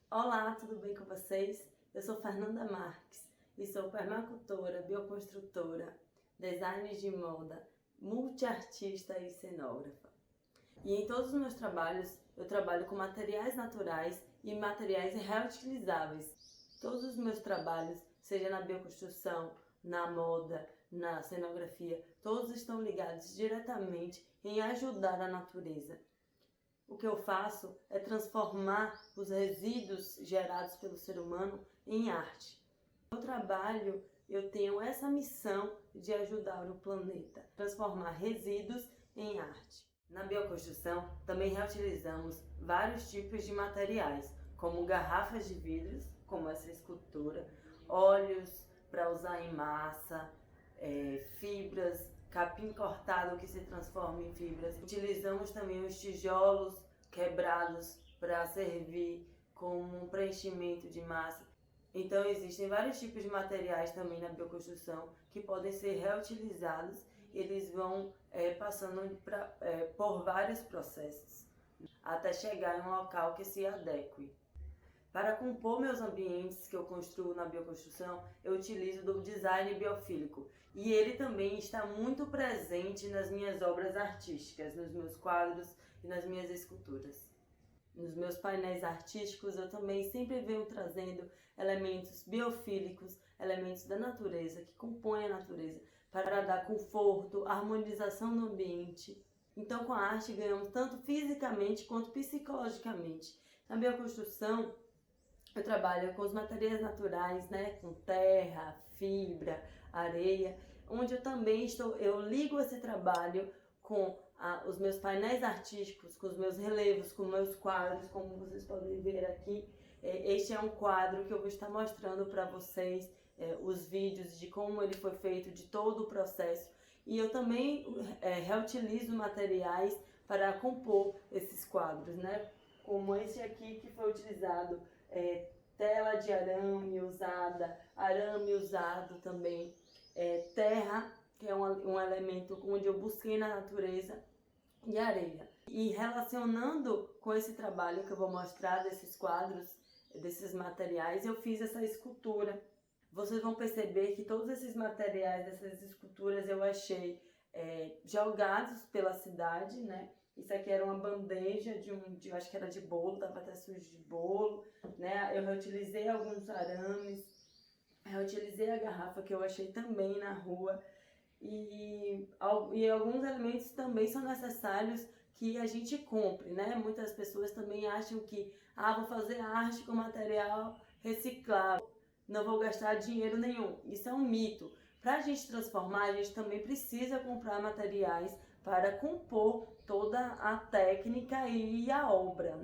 Olá, tudo bem com vocês? Eu sou Fernanda Marques e sou permacultora, bioconstrutora, designer de moda, multiartista e cenógrafa. E em todos os meus trabalhos, eu trabalho com materiais naturais e materiais reutilizáveis. Todos os meus trabalhos, seja na bioconstrução, na moda, na cenografia, todos estão ligados diretamente em ajudar a natureza. O que eu faço é transformar os resíduos gerados pelo ser humano em arte. No meu trabalho, eu tenho essa missão de ajudar o planeta, transformar resíduos em arte. Na bioconstrução, também reutilizamos vários tipos de materiais, como garrafas de vidros, como essa escultura, óleos para usar em massa, fibras, capim cortado que se transforma em fibras. Utilizamos também os tijolos quebrados para servir como um preenchimento de massa. Então existem vários tipos de materiais também na bioconstrução que podem ser reutilizados. Eles vão passando por vários processos até chegar em um local que se adeque. Para compor meus ambientes que eu construo na bioconstrução, eu utilizo do design biofílico. E ele também está muito presente nas minhas obras artísticas, nos meus quadros e nas minhas esculturas. Nos meus painéis artísticos, eu também sempre venho trazendo elementos biofílicos, elementos da natureza, que compõem a natureza, para dar conforto, harmonização no ambiente. Então, com a arte, ganhamos tanto fisicamente quanto psicologicamente. Na bioconstrução, eu trabalho com os materiais naturais, com terra, fibra, areia, onde eu também eu ligo esse trabalho com os meus painéis artísticos, com os meus relevos, com meus quadros, como vocês podem ver aqui. Este é um quadro que eu vou estar mostrando para vocês os vídeos de como ele foi feito, de todo o processo. E eu também reutilizo materiais para compor esses quadros, como esse aqui que foi utilizado, tela de arame usado também, terra, que é um elemento onde eu busquei na natureza, e areia. E relacionando com esse trabalho que eu vou mostrar desses quadros, desses materiais, eu fiz essa escultura. Vocês vão perceber que todos esses materiais, dessas esculturas, eu achei jogados pela cidade, Isso aqui era uma bandeja eu acho que era de bolo, estava até sujo de bolo, Eu reutilizei alguns arames, reutilizei a garrafa que eu achei também na rua. E alguns elementos também são necessários que a gente compre, Muitas pessoas também acham que, vou fazer arte com material reciclável, não vou gastar dinheiro nenhum. Isso é um mito. Para a gente transformar, a gente também precisa comprar materiais para compor toda a técnica e a obra,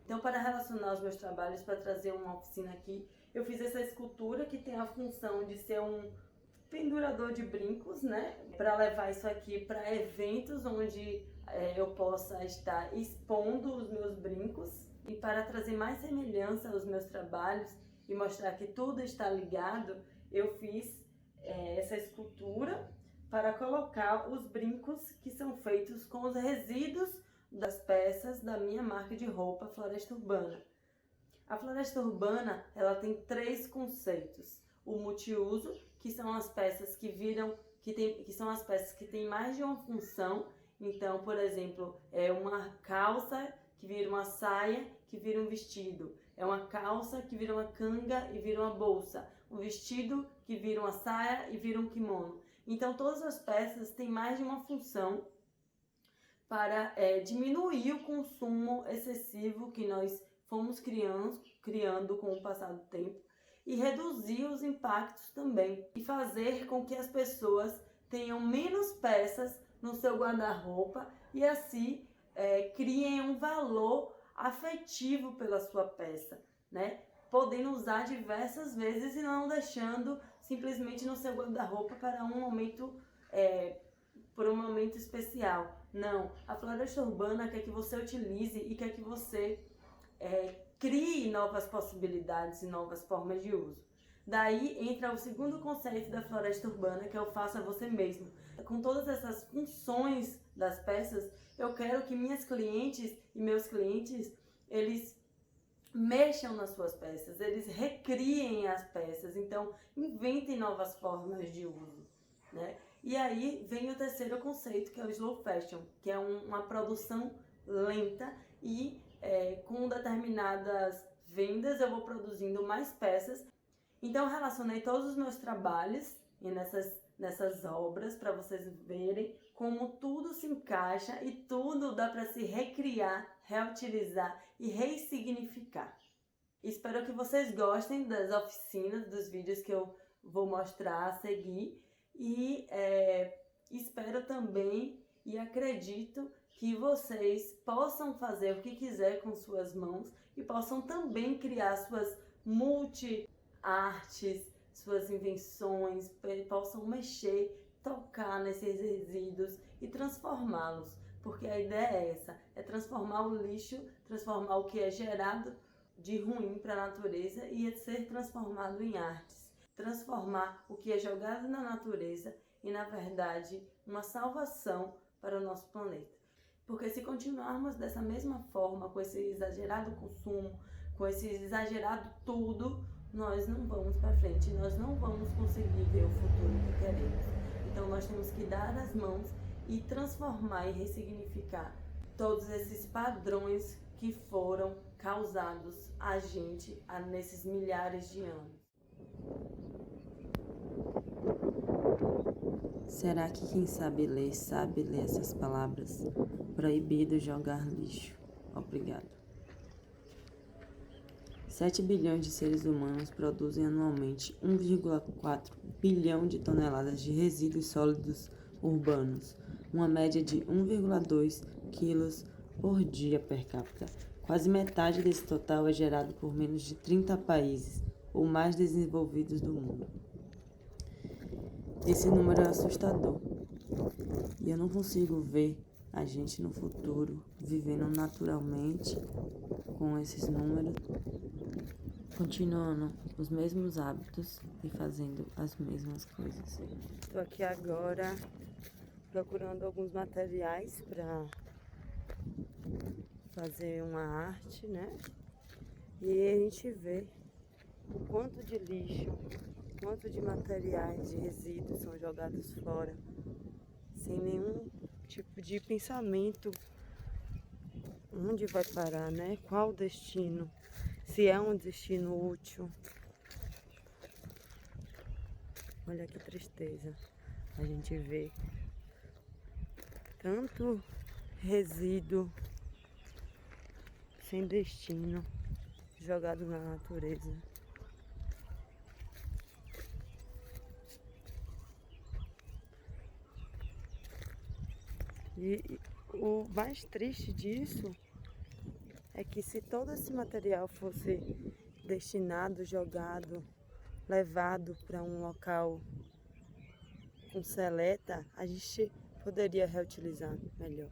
Então, para relacionar os meus trabalhos, para trazer uma oficina aqui, eu fiz essa escultura que tem a função de ser um pendurador de brincos, Para levar isso aqui para eventos onde eu possa estar expondo os meus brincos. E para trazer mais semelhança aos meus trabalhos e mostrar que tudo está ligado, eu fiz essa escultura para colocar os brincos que são feitos com os resíduos das peças da minha marca de roupa Floresta Urbana. A Floresta Urbana, ela tem 3 conceitos. O multiuso, que são as peças que são as peças que têm mais de uma função. Então, por exemplo, é uma calça que vira uma saia, que vira um vestido. É uma calça que vira uma canga e vira uma bolsa. Um vestido que vira uma saia e vira um kimono. Então, todas as peças têm mais de uma função para diminuir o consumo excessivo que nós fomos criando com o passar do tempo e reduzir os impactos também. E fazer com que as pessoas tenham menos peças no seu guarda-roupa e assim criem um valor afetivo pela sua peça, Podendo usar diversas vezes e não deixando simplesmente no seu guarda-roupa para um momento, por um momento especial. Não, a Floresta Urbana quer que você utilize e quer que você crie novas possibilidades e novas formas de uso. Daí entra o segundo conceito da Floresta Urbana, que é o faça você mesmo. Com todas essas funções das peças, eu quero que minhas clientes e meus clientes, eles mexam nas suas peças, eles recriem as peças, então inventem novas formas de uso, né? E aí vem o terceiro conceito, que é o slow fashion, que é uma produção lenta e com determinadas vendas eu vou produzindo mais peças. Então relacionei todos os meus trabalhos e nessas obras para vocês verem como tudo se encaixa e tudo dá para se recriar, reutilizar e ressignificar. Espero que vocês gostem das oficinas, dos vídeos que eu vou mostrar a seguir e espero também e acredito que vocês possam fazer o que quiser com suas mãos e possam também criar suas multi-artes, suas invenções, possam mexer, tocar nesses resíduos e transformá-los. Porque a ideia é essa, é transformar o lixo, transformar o que é gerado de ruim para a natureza e ser transformado em artes. Transformar o que é jogado na natureza e, na verdade, uma salvação para o nosso planeta. Porque se continuarmos dessa mesma forma, com esse exagerado consumo, com esse exagerado tudo, nós não vamos para frente, nós não vamos conseguir ver o futuro que queremos. Então nós temos que dar as mãos e transformar e ressignificar todos esses padrões que foram causados a gente nesses milhares de anos. Será que quem sabe ler essas palavras? Proibido jogar lixo. Obrigado. 7 bilhões de seres humanos produzem anualmente 1,4 bilhão de toneladas de resíduos sólidos urbanos, uma média de 1,2 quilos por dia per capita. Quase metade desse total é gerado por menos de 30 países, ou mais desenvolvidos do mundo. Esse número é assustador e eu não consigo ver a gente no futuro vivendo naturalmente com esses números, continuando os mesmos hábitos e fazendo as mesmas coisas. Estou aqui agora procurando alguns materiais para fazer uma arte, né? E aí a gente vê o quanto de lixo, quanto de materiais, de resíduos são jogados fora, sem nenhum tipo de pensamento. Onde vai parar, né? Qual o destino? Se é um destino útil. Olha que tristeza. A gente vê tanto resíduo sem destino jogado na natureza. E o mais triste disso é que se todo esse material fosse destinado, jogado, levado para um local com seleta, a gente poderia reutilizar melhor.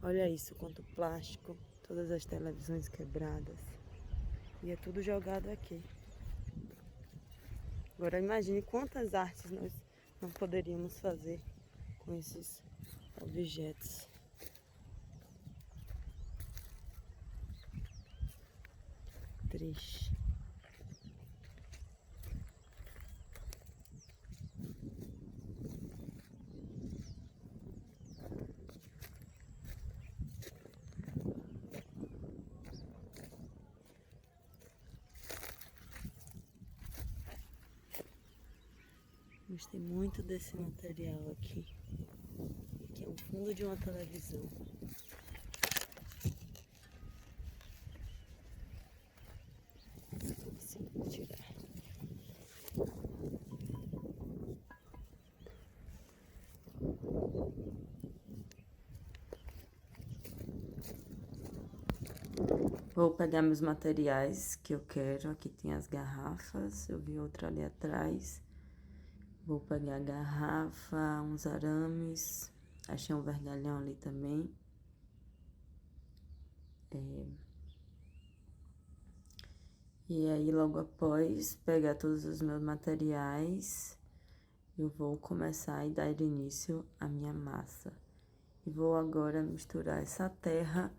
Olha isso, quanto plástico, todas as televisões quebradas. E é tudo jogado aqui. Agora imagine quantas artes nós não poderíamos fazer com esses objetos. Triste. Gostei muito desse material aqui, que é o fundo de uma televisão. Vou conseguir tirar. Vou pegar meus materiais que eu quero. Aqui tem as garrafas, eu vi outra ali atrás. Vou pegar a garrafa, uns arames, achei um vergalhão ali também. E aí, logo após pegar todos os meus materiais, eu vou começar a dar início à minha massa. E vou agora misturar essa terra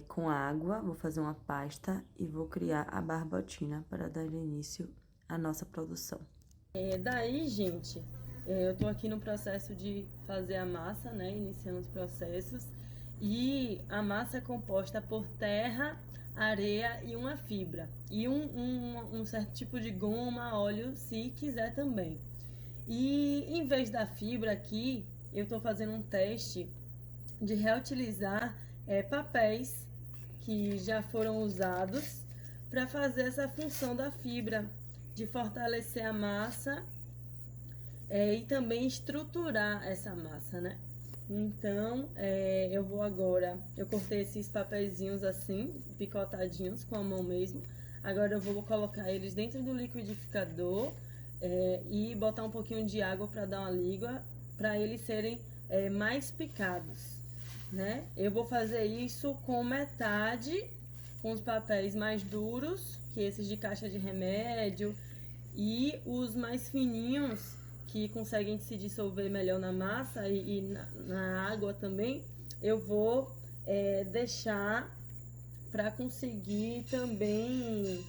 com água, vou fazer uma pasta e vou criar a barbotina para dar início à nossa produção. Daí, gente, eu tô aqui no processo de fazer a massa, né? Iniciando os processos. E a massa é composta por terra, areia e uma fibra. E um certo tipo de goma, óleo, se quiser também. E em vez da fibra aqui, eu tô fazendo um teste de reutilizar papéis que já foram usados para fazer essa função da fibra, de fortalecer a massa e também estruturar essa massa, né? Então, eu vou agora, eu cortei esses papeizinhos assim, picotadinhos com a mão mesmo. Agora eu vou colocar eles dentro do liquidificador e botar um pouquinho de água para dar uma liga, para eles serem mais picados, né? Eu vou fazer isso com metade, com os papéis mais duros, que esses de caixa de remédio, e os mais fininhos, que conseguem se dissolver melhor na massa e na água também, eu vou deixar para conseguir também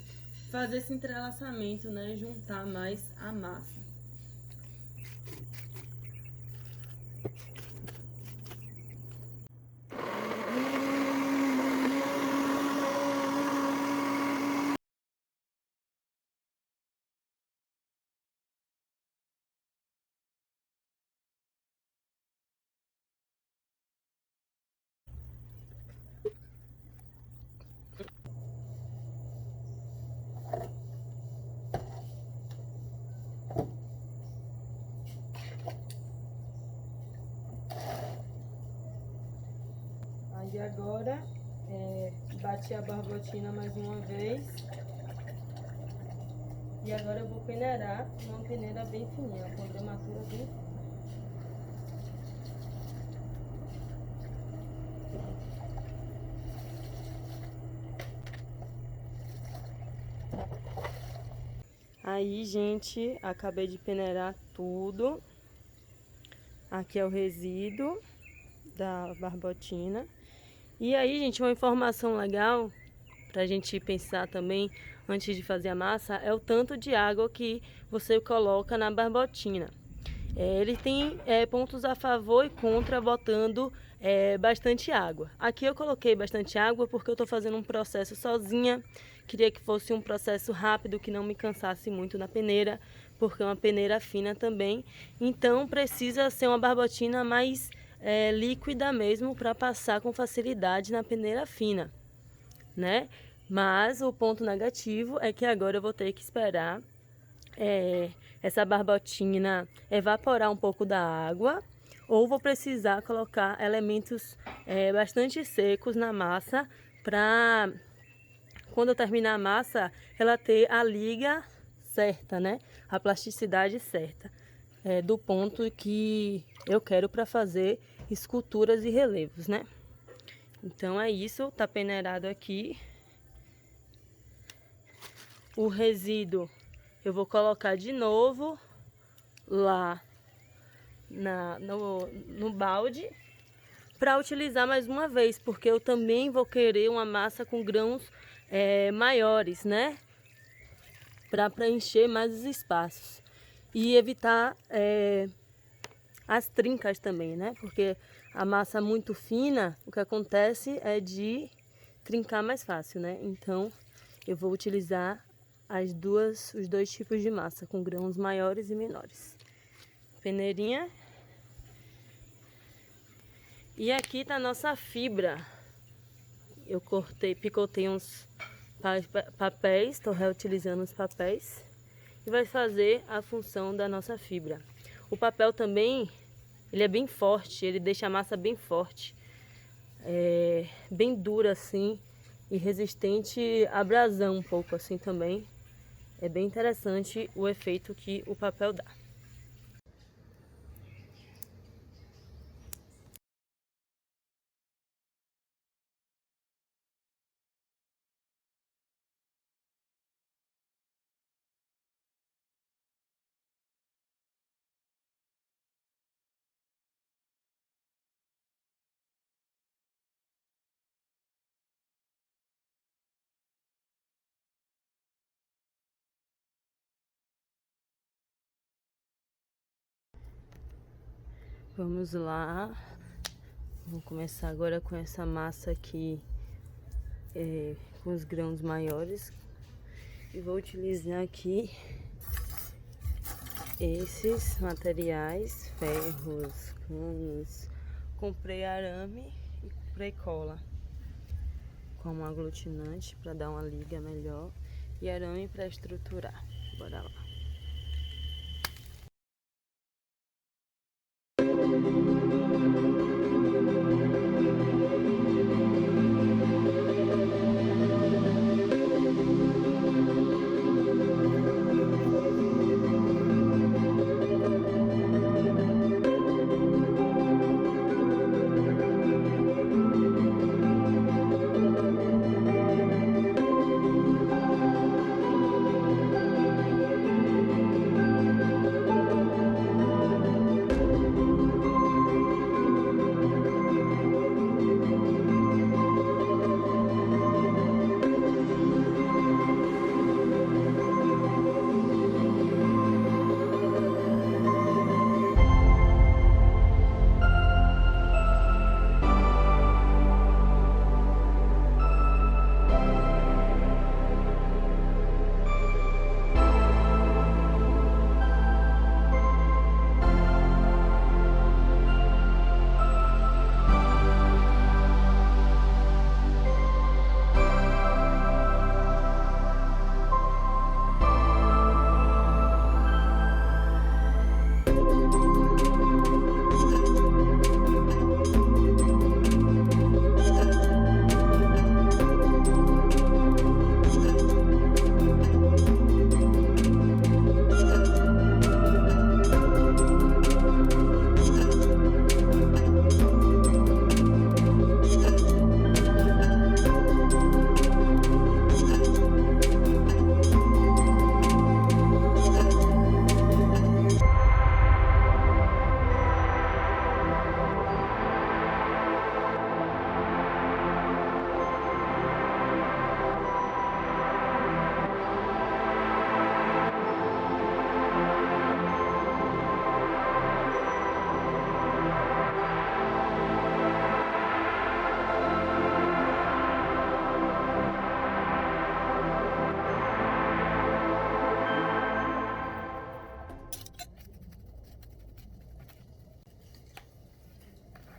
fazer esse entrelaçamento, né? Juntar mais a massa. Aí agora, bati a barbotina mais uma vez. E agora eu vou peneirar uma peneira bem fininha, com gramatura bem fina. Aí, gente, acabei de peneirar tudo. Aqui é o resíduo da barbotina. E aí, gente, uma informação legal pra gente pensar também antes de fazer a massa é o tanto de água que você coloca na barbotina. Ele tem pontos a favor e contra botando bastante água. Aqui eu coloquei bastante água porque eu estou fazendo um processo sozinha. Queria que fosse um processo rápido, que não me cansasse muito na peneira, porque é uma peneira fina também. Então precisa ser uma barbotina mais líquida mesmo, para passar com facilidade na peneira fina, né? Mas o ponto negativo é que agora eu vou ter que esperar essa barbotina evaporar um pouco da água, ou vou precisar colocar elementos bastante secos na massa, para quando eu terminar a massa ela ter a liga certa, né? A plasticidade certa do ponto que eu quero para fazer esculturas e relevos, né? Então é isso, tá peneirado aqui. O resíduo eu vou colocar de novo lá no balde para utilizar mais uma vez, porque eu também vou querer uma massa com grãos maiores, né? Para preencher mais os espaços e evitar as trincas também, né? Porque a massa muito fina, o que acontece é de trincar mais fácil, né? Então eu vou utilizar os dois tipos de massa, com grãos maiores e menores. Peneirinha. E aqui tá a nossa fibra. Eu picotei uns papéis, estou reutilizando os papéis. E vai fazer a função da nossa fibra. O papel também, ele é bem forte, ele deixa a massa bem forte. Bem dura assim, e resistente à abrasão um pouco assim também. É bem interessante o efeito que o papel dá. Vamos lá. Vou começar agora com essa massa aqui, com os grãos maiores. E vou utilizar aqui esses materiais, ferros, canos. Comprei arame e comprei cola como aglutinante para dar uma liga melhor e arame para estruturar. Bora lá.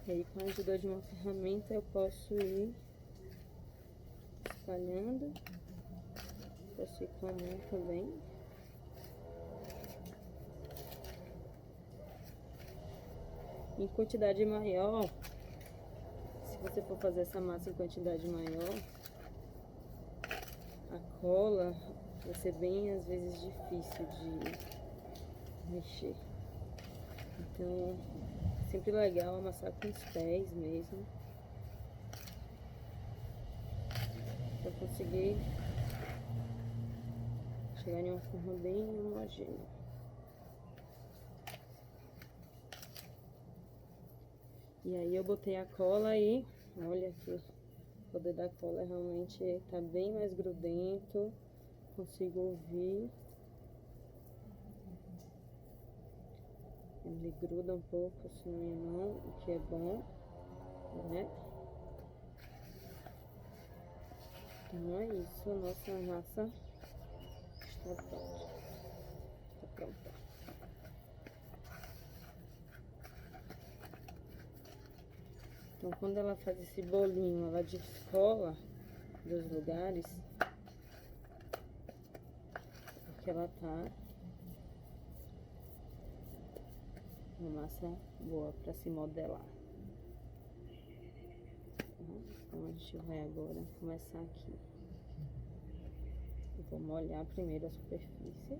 E aí, com a ajuda de uma ferramenta, eu posso ir espalhando. Posso ir com a mão também. Em quantidade maior, se você for fazer essa massa em quantidade maior, a cola vai ser bem, às vezes, difícil de mexer. Então, sempre legal amassar com os pés mesmo, para conseguir chegar em uma forma bem homogênea. E aí eu botei a cola e olha aqui, o poder da cola realmente tá bem mais grudento, consigo ouvir. Ele gruda um pouco assim na minha mão, o que é bom, né? Então é isso, a nossa massa está pronta. Está pronta. Então quando ela faz esse bolinho, ela descola dos lugares, porque ela tá uma massa boa para se modelar. Então a gente vai agora começar aqui. Eu vou molhar primeiro a superfície.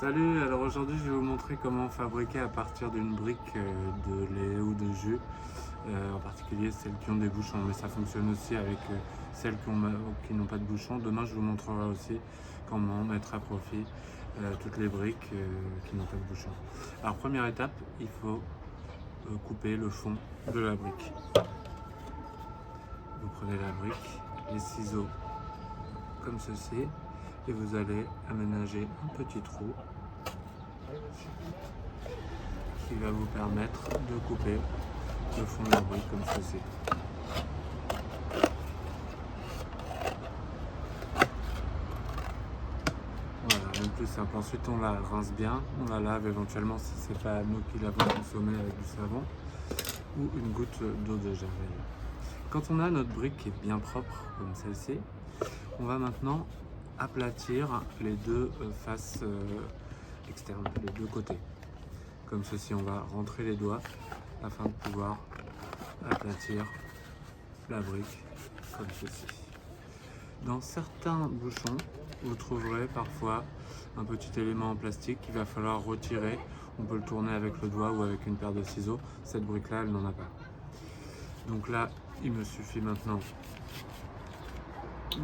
Salut, alors aujourd'hui je vais vous montrer comment fabriquer à partir d'une brique de lait ou de jus, en particulier celles qui ont des bouchons, mais ça fonctionne aussi avec celles qui n'ont pas de bouchons. Demain je vous montrerai aussi comment mettre à profit toutes les briques qui n'ont pas de bouchons. Alors première étape, il faut couper le fond de la brique. Vous prenez la brique, les ciseaux comme ceci, et vous allez aménager un petit trou qui va vous permettre de couper le fond de la brique comme ceci. Voilà, donc plus simple. Ensuite on la rince bien, on la lave éventuellement si c'est pas nous qui l'avons consommé avec du savon ou une goutte d'eau de javel. Quand on a notre brique qui est bien propre comme celle-ci, on va maintenant aplatir les deux faces externes, les deux côtés. Comme ceci, on va rentrer les doigts afin de pouvoir aplatir la brique comme ceci. Dans certains bouchons, vous trouverez parfois un petit élément en plastique qu'il va falloir retirer. On peut le tourner avec le doigt ou avec une paire de ciseaux. Cette brique-là, elle n'en a pas. Donc là, il me suffit maintenant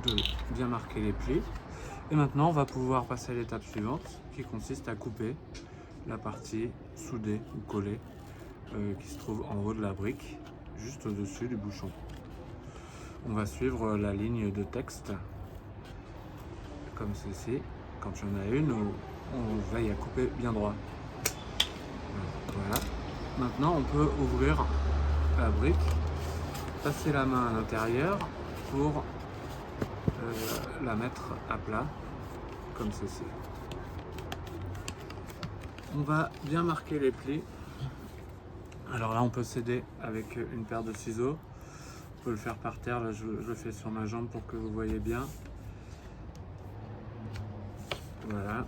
de bien marquer les plis. Et maintenant, on va pouvoir passer à l'étape suivante qui consiste à couper la partie soudée ou collée qui se trouve en haut de la brique, juste au-dessus du bouchon. On va suivre la ligne de texte comme ceci, quand il y en a une où on veille à couper bien droit. Voilà. Maintenant, on peut ouvrir la brique, passer la main à l'intérieur pour la mettre à plat, comme ceci. On va bien marquer les plis. Alors là, on peut s'aider avec une paire de ciseaux. On peut le faire par terre. Là, je le fais sur ma jambe pour que vous voyez bien. Voilà.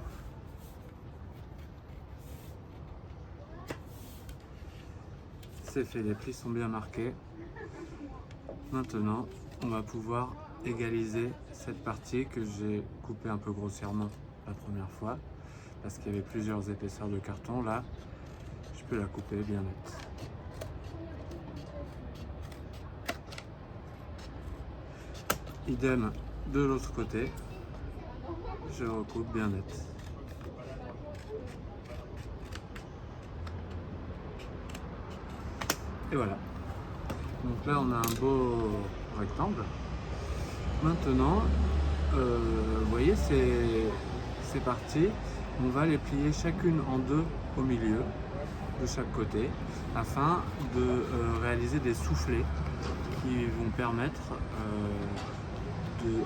C'est fait, les plis sont bien marqués. Maintenant, on va pouvoir égaliser cette partie que j'ai coupée un peu grossièrement la première fois parce qu'il y avait plusieurs épaisseurs de carton. Là, je peux la couper bien nette. Idem de l'autre côté, je recoupe bien net. Et voilà. Donc là, on a un beau rectangle. Maintenant, vous voyez, c'est parti. On va les plier chacune en deux au milieu de chaque côté afin de réaliser des soufflets qui vont permettre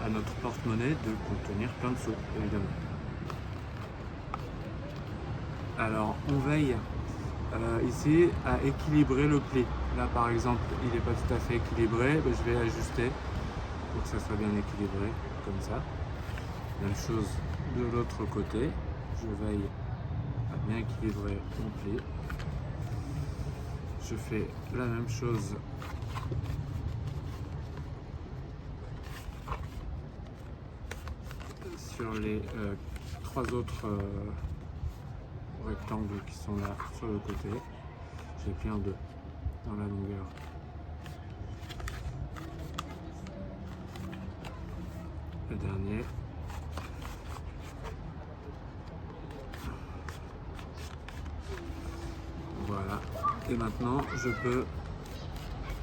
à notre porte-monnaie de contenir plein de sous, évidemment. Alors, on veille ici à équilibrer le pli. Là, par exemple, il n'est pas tout à fait équilibré, mais je vais ajuster pour que ça soit bien équilibré, comme ça. Même chose de l'autre côté. Je veille à bien équilibrer mon pli. Je fais la même chose sur les trois autres rectangles qui sont là sur le côté. Je les plie en deux dans la longueur. Le dernier. Voilà. Et maintenant, je peux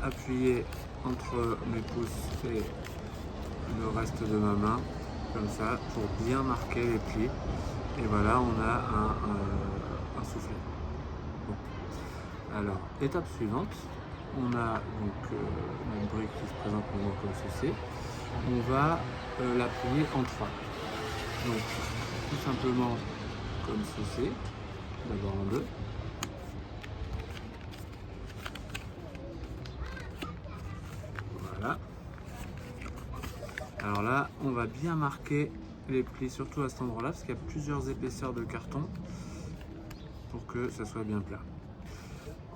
appuyer entre mes pouces et le reste de ma main, comme ça, pour bien marquer les plis. Et voilà, on a un soufflet. Bon. Alors, étape suivante, on a donc notre brique qui se présente maintenant comme ceci. On va la plier en trois. Donc, tout simplement comme ceci, d'abord en deux. Voilà. Alors là, on va bien marquer les plis, surtout à cet endroit-là, parce qu'il y a plusieurs épaisseurs de carton pour que ça soit bien plat.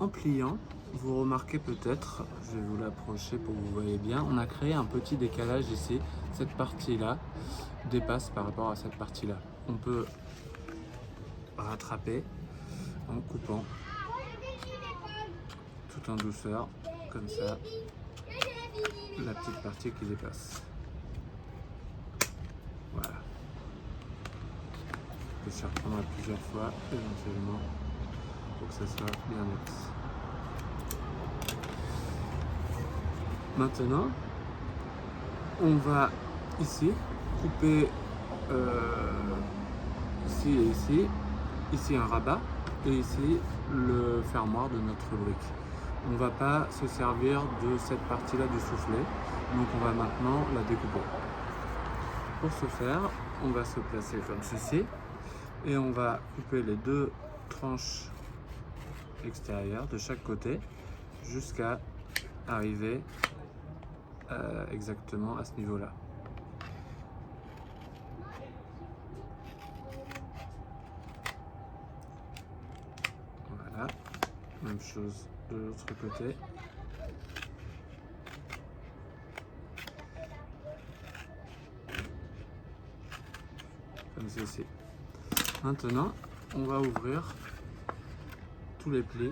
En pliant, vous remarquez peut-être, je vais vous l'approcher pour que vous voyez bien, on a créé un petit décalage ici. Cette partie-là dépasse par rapport à cette partie-là. On peut rattraper en coupant tout en douceur, comme ça, la petite partie qui dépasse. Voilà. On peut s'y reprendre plusieurs fois, éventuellement, pour que ça soit bien net. Maintenant, on va ici couper ici et ici, ici un rabat et ici le fermoir de notre brique. On ne va pas se servir de cette partie-là du soufflet, donc on va maintenant la découper. Pour ce faire, on va se placer comme ceci et on va couper les deux tranches extérieures de chaque côté jusqu'à arriver exactement à ce niveau-là. Voilà, même chose de l'autre côté. Comme ceci. Maintenant, on va ouvrir tous les plis,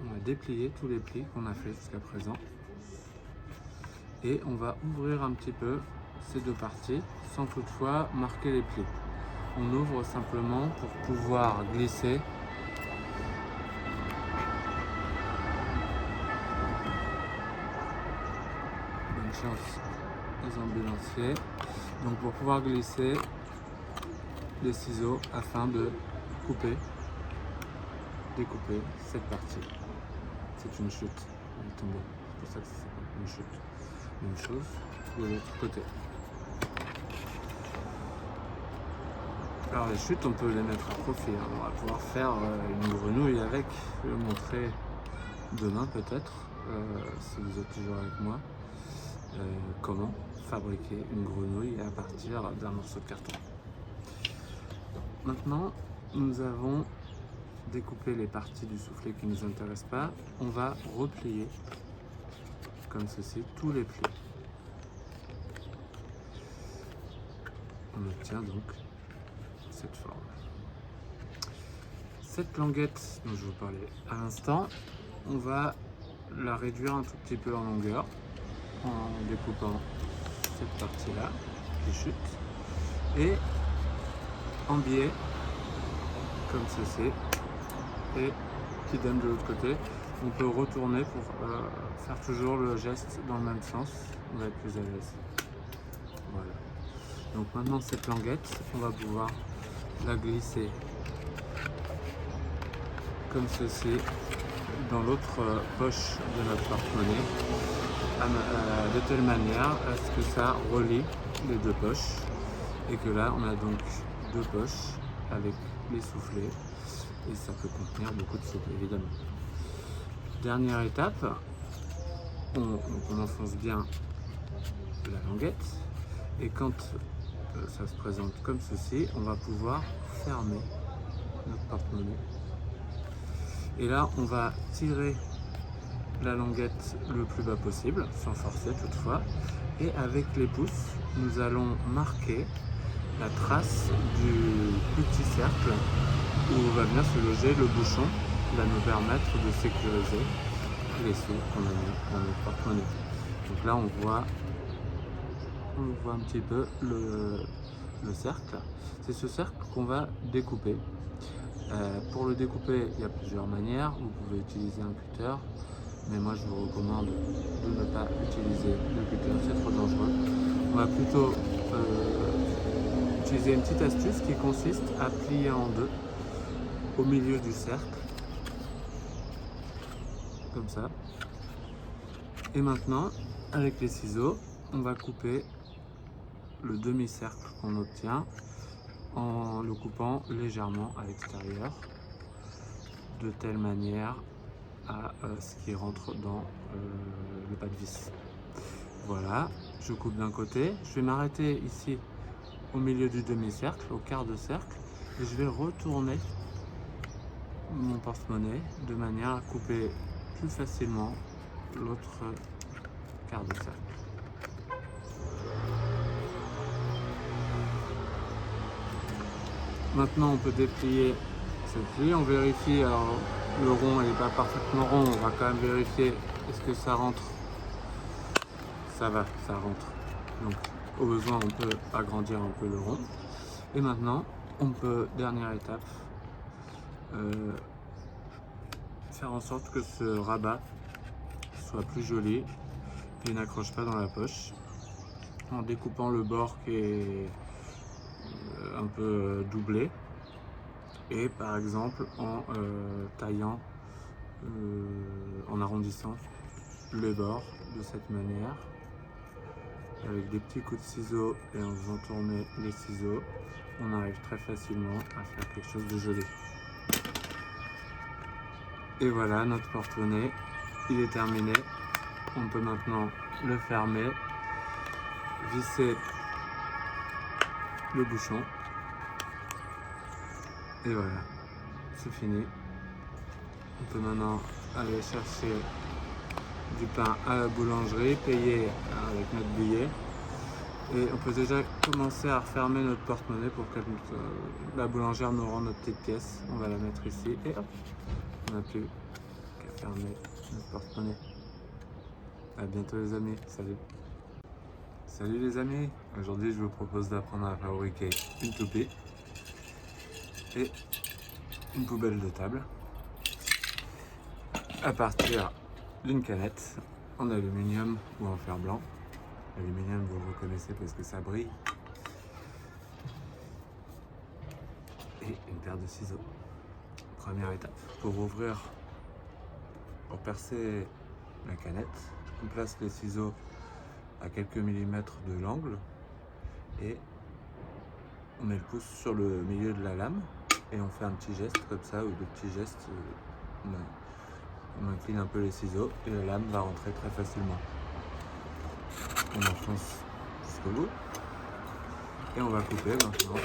on va déplier tous les plis qu'on a fait jusqu'à présent. Et on va ouvrir un petit peu ces deux parties sans toutefois marquer les plis. On ouvre simplement pour pouvoir glisser bonne chance aux ambulanciers. Donc pour pouvoir glisser des ciseaux afin de découper cette partie. C'est une chute, elle est tombée, c'est pour ça que ça s'appelle une chute. Même chose de l'autre côté. Alors les chutes, on peut les mettre à profit, hein. On va pouvoir faire une grenouille avec. Je vais vous montrer demain peut-être, si vous êtes toujours avec moi, comment fabriquer une grenouille à partir d'un morceau de carton. Maintenant, nous avons découpé les parties du soufflet qui ne nous intéressent pas. On va replier comme ceci tous les plis. On obtient donc cette forme. Cette languette dont je vous parlais à l'instant, on va la réduire un tout petit peu en longueur en découpant cette partie-là qui chute et en biais comme ceci et qui donne de l'autre côté. On peut retourner pour faire toujours le geste dans le même sens, on va être plus à l'aise. Voilà. Donc maintenant cette languette, on va pouvoir la glisser comme ceci dans l'autre poche de notre porte-monnaie de telle manière à ce que ça relie les deux poches et que là on a donc deux poches avec les soufflets et ça peut contenir beaucoup de soupe évidemment. Dernière étape, on enfonce bien la languette et quand ça se présente comme ceci, on va pouvoir fermer notre porte-monnaie. Et là, on va tirer la languette le plus bas possible, sans forcer toutefois. Et avec les pouces, nous allons marquer la trace du petit cercle où va venir se loger le bouchon qui va nous permettre de sécuriser les sous qu'on a mis dans notre porte-monnaie. Donc là, on voit un petit peu le cercle. C'est ce cercle qu'on va découper. Pour le découper, il y a plusieurs manières. Vous pouvez utiliser un cutter, mais moi je vous recommande de ne pas utiliser le cutter, c'est trop dangereux. On va plutôt utiliser une petite astuce qui consiste à plier en deux au milieu du cercle, comme ça. Et maintenant, avec les ciseaux, on va couper le demi-cercle qu'on obtient en le coupant légèrement à l'extérieur de telle manière à ce qui rentre dans le pas de vis. Voilà, je coupe d'un côté, je vais m'arrêter ici au milieu du demi-cercle, au quart de cercle, et je vais retourner mon porte-monnaie de manière à couper plus facilement l'autre quart de cercle. Maintenant on peut déplier cette pli, on vérifie, alors le rond n'est pas parfaitement rond, on va quand même vérifier est-ce que ça rentre. Ça va, ça rentre. Donc au besoin on peut agrandir un peu le rond. Et maintenant on peut, dernière étape, faire en sorte que ce rabat soit plus joli et n'accroche pas dans la poche en découpant le bord qui est un peu doublé et par exemple en taillant, en arrondissant le bord de cette manière avec des petits coups de ciseaux et en faisant tourner les ciseaux, on arrive très facilement à faire quelque chose de joli. Et voilà, notre porte-monnaie, il est terminé. On peut maintenant le fermer, visser le bouchon et voilà, c'est fini. On peut maintenant aller chercher du pain à la boulangerie, payer avec notre billet et on peut déjà commencer à refermer notre porte-monnaie pour que la boulangère nous rende notre petite pièce. On va la mettre ici et hop, on n'a plus qu'à fermer notre porte-monnaie. À bientôt les amis, salut. Salut les amis, aujourd'hui je vous propose d'apprendre à fabriquer une toupie et une poubelle de table à partir d'une canette en aluminium ou en fer blanc. L'aluminium vous le reconnaissez parce que ça brille. paire de ciseaux. Première étape, pour percer la canette, on place les ciseaux à quelques millimètres de l'angle et on met le pouce sur le milieu de la lame et on fait un petit geste comme ça, ou deux petits gestes. On incline un peu les ciseaux et la lame va rentrer très facilement. On enfonce jusqu'au bout et on va couper maintenant.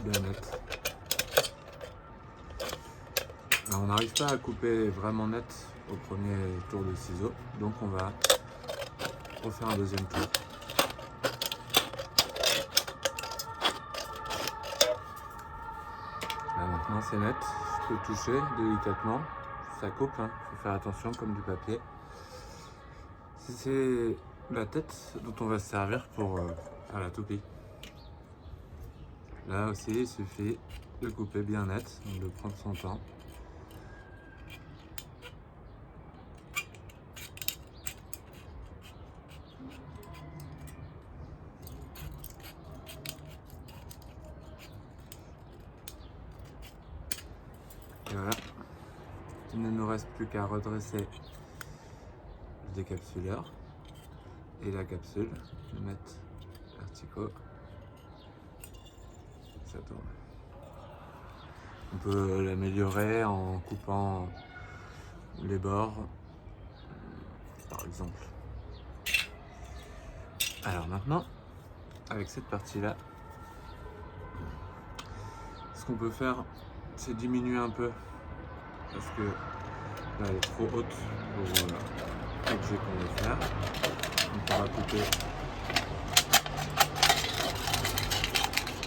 Bien net. Alors, on n'arrive pas à couper vraiment net au premier tour de ciseaux, donc on va refaire un deuxième tour. Là maintenant c'est net, je peux toucher délicatement, ça coupe, hein. Faut faire attention comme du papier. C'est la tête dont on va se servir pour faire la toupie. Là aussi il suffit de couper bien net, donc de prendre son temps. Et voilà, il ne nous reste plus qu'à redresser le décapsuleur et la capsule, le mettre verticaux. Ça tourne. On peut l'améliorer en coupant les bords, par exemple. Alors maintenant, avec cette partie-là, ce qu'on peut faire, c'est diminuer un peu, parce que là elle est trop haute pour l'objet qu'on veut faire. Donc on va couper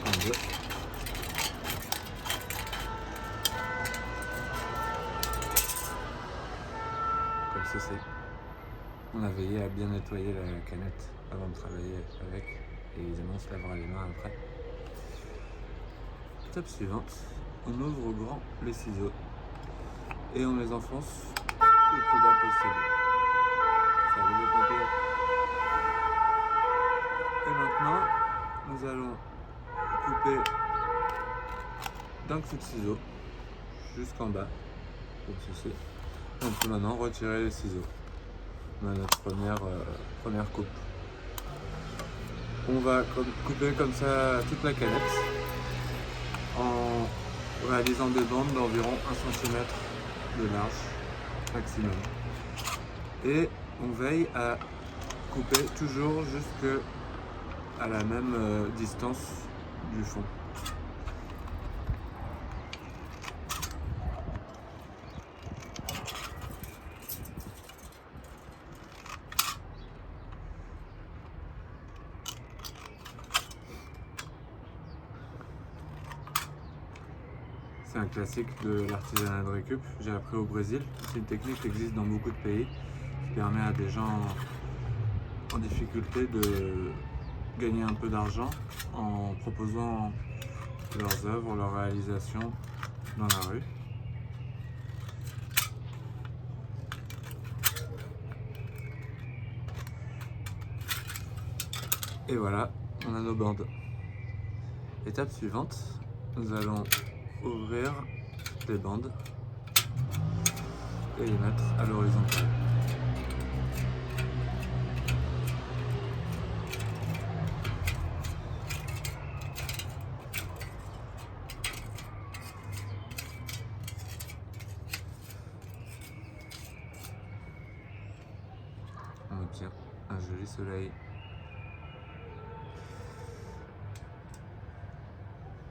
en deux. Comme ceci. On a veillé à bien nettoyer la canette avant de travailler avec, et évidemment on se lavera les mains après. Étape suivante, on ouvre grand les ciseaux et on les enfonce le plus bas possible. Ça va les pomper. Et maintenant, nous allons couper d'un coup de ciseau jusqu'en bas, comme ceci. On peut maintenant retirer les ciseaux. On a notre première coupe. On va couper comme ça toute la canette en réalisant des bandes d'environ 1 cm de large maximum. Et on veille à couper toujours jusque à la même distance du fond. C'est un classique de l'artisanat de récup. J'ai appris au Brésil. C'est une technique qui existe dans beaucoup de pays, qui permet à des gens en difficulté de gagner un peu d'argent en proposant leurs œuvres, leurs réalisations dans la rue. Et voilà, on a nos bandes. Étape suivante, nous allons ouvrir les bandes et les mettre à l'horizontale. On obtient un joli soleil.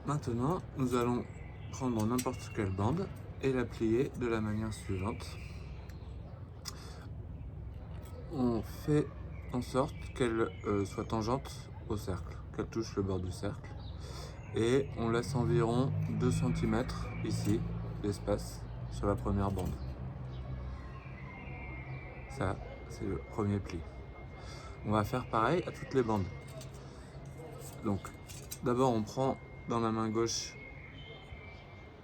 Maintenant, nous allons prendre n'importe quelle bande et la plier de la manière suivante. On fait en sorte qu'elle soit tangente au cercle, qu'elle touche le bord du cercle. Et on laisse environ 2 cm ici d'espace sur la première bande. Ça, c'est le premier pli. On va faire pareil à toutes les bandes. Donc, d'abord on prend dans la main gauche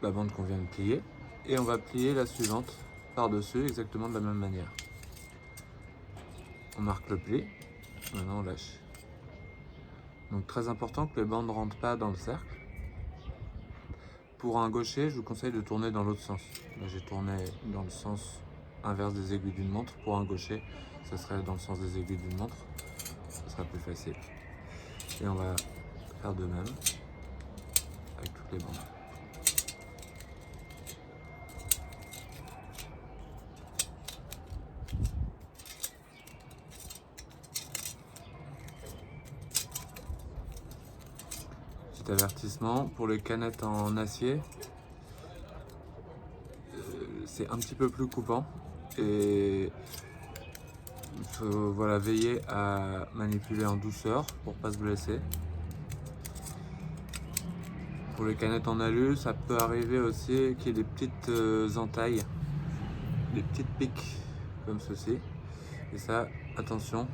la bande qu'on vient de plier et on va plier la suivante par-dessus exactement de la même manière. On marque le pli, maintenant on lâche. Donc très important que les bandes ne rentrent pas dans le cercle. Pour un gaucher, je vous conseille de tourner dans l'autre sens. Là, j'ai tourné dans le sens inverse des aiguilles d'une montre. Pour un gaucher, ça serait dans le sens des aiguilles d'une montre. Ça sera plus facile. Et on va faire de même avec toutes les bandes. Petit avertissement, pour les canettes en acier, c'est un petit peu plus coupant et il faut voilà, veiller à manipuler en douceur pour pas se blesser. Pour les canettes en alu, ça peut arriver aussi qu'il y ait des petites entailles, des petites piques comme ceci. Et ça, attention,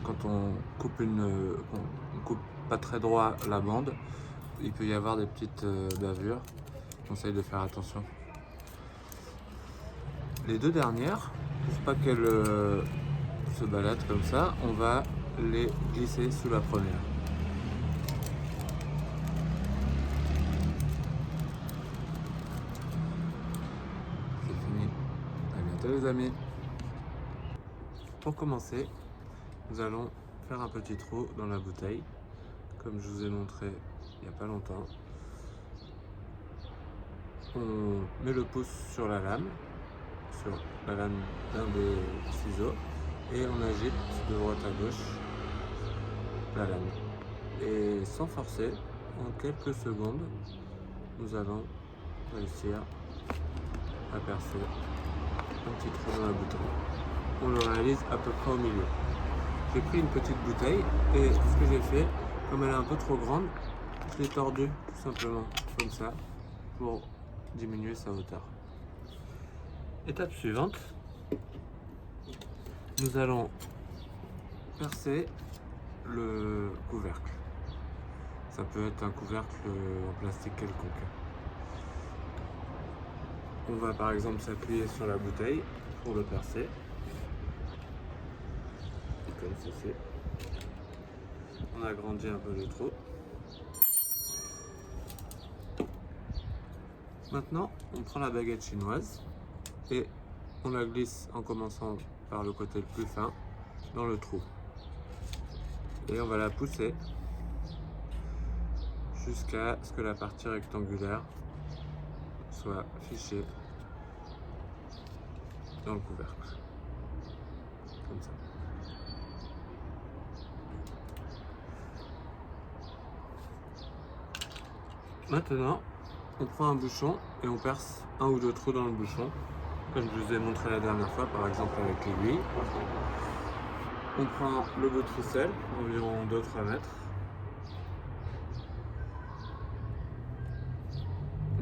quand on coupe on coupe pas très droit la bande, il peut y avoir des petites bavures. Je conseille de faire attention. Les deux dernières, pour pas qu'elles se baladent comme ça, on va les glisser sous la première. C'est fini. À bientôt les amis. Pour commencer, nous allons faire un petit trou dans la bouteille, comme je vous ai montré il n'y a pas longtemps. On met le pouce sur la lame d'un des ciseaux, et on agite de droite à gauche la lame. Et sans forcer, en quelques secondes, nous allons réussir à percer un petit trou dans la bouteille. On le réalise à peu près au milieu. J'ai pris une petite bouteille et ce que j'ai fait, comme elle est un peu trop grande, je l'ai tordue tout simplement comme ça pour diminuer sa hauteur. Étape suivante, nous allons percer le couvercle. Ça peut être un couvercle en plastique quelconque. On va par exemple s'appuyer sur la bouteille pour le percer, comme ceci. On agrandit un peu le trou. Maintenant, on prend la baguette chinoise et on la glisse en commençant par le côté le plus fin dans le trou. Et on va la pousser jusqu'à ce que la partie rectangulaire soit fichée dans le couvercle. Comme ça. Maintenant, on prend un bouchon et on perce un ou deux trous dans le bouchon, comme je vous ai montré la dernière fois, par exemple avec l'aiguille. On prend le bout de ficelle, environ 2-3 mètres.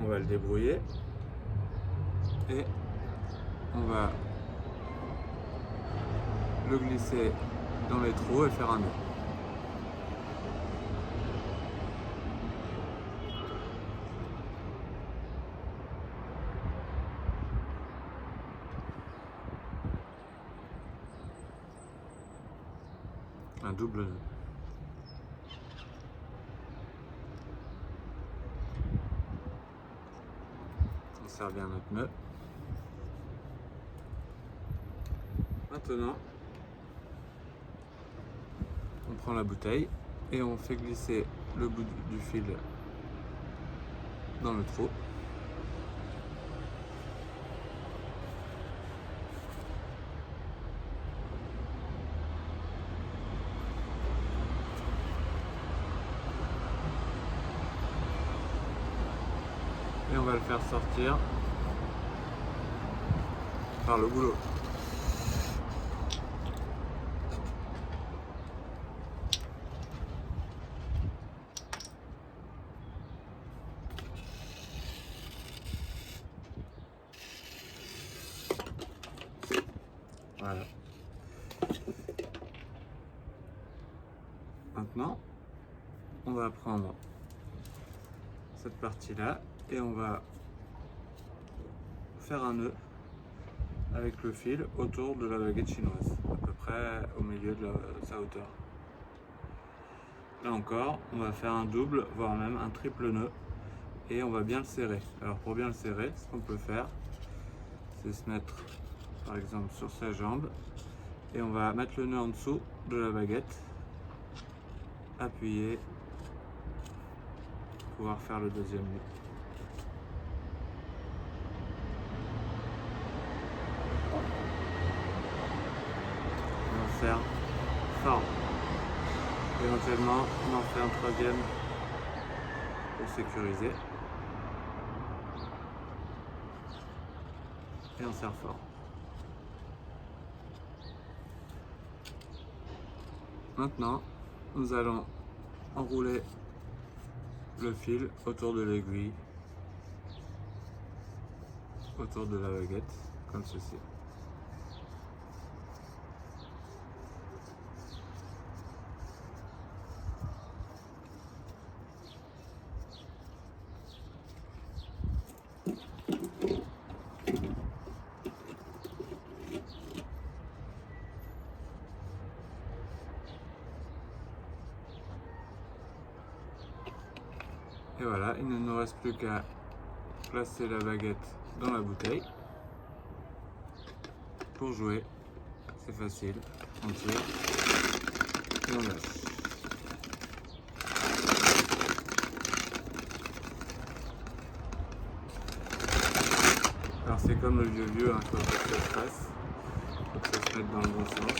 On va le débrouiller et on va le glisser dans les trous et faire un nœud. Un double nœud. On serre bien notre nœud. Maintenant, on prend la bouteille et on fait glisser le bout du fil dans le trou. Et on va le faire sortir par le boulot. Voilà. Maintenant, on va prendre cette partie-là et on va faire un nœud avec le fil autour de la baguette chinoise, à peu près au milieu de sa hauteur. Là encore, on va faire un double, voire même un triple nœud. Et on va bien le serrer. Alors pour bien le serrer, ce qu'on peut faire, c'est se mettre par exemple sur sa jambe. Et on va mettre le nœud en dessous de la baguette. Appuyer. Pour pouvoir faire le deuxième nœud. On va faire fort. Éventuellement, on en fait un troisième pour sécuriser. Et on serre fort. Maintenant, nous allons enrouler le fil autour de l'aiguille, autour de la baguette, comme ceci. Et voilà, il ne nous reste plus qu'à placer la baguette dans la bouteille. Pour jouer, c'est facile, on tire et on lâche. Alors c'est comme le vieux, hein, il faut que ça se fasse, il faut que ça se mette dans le bon sens.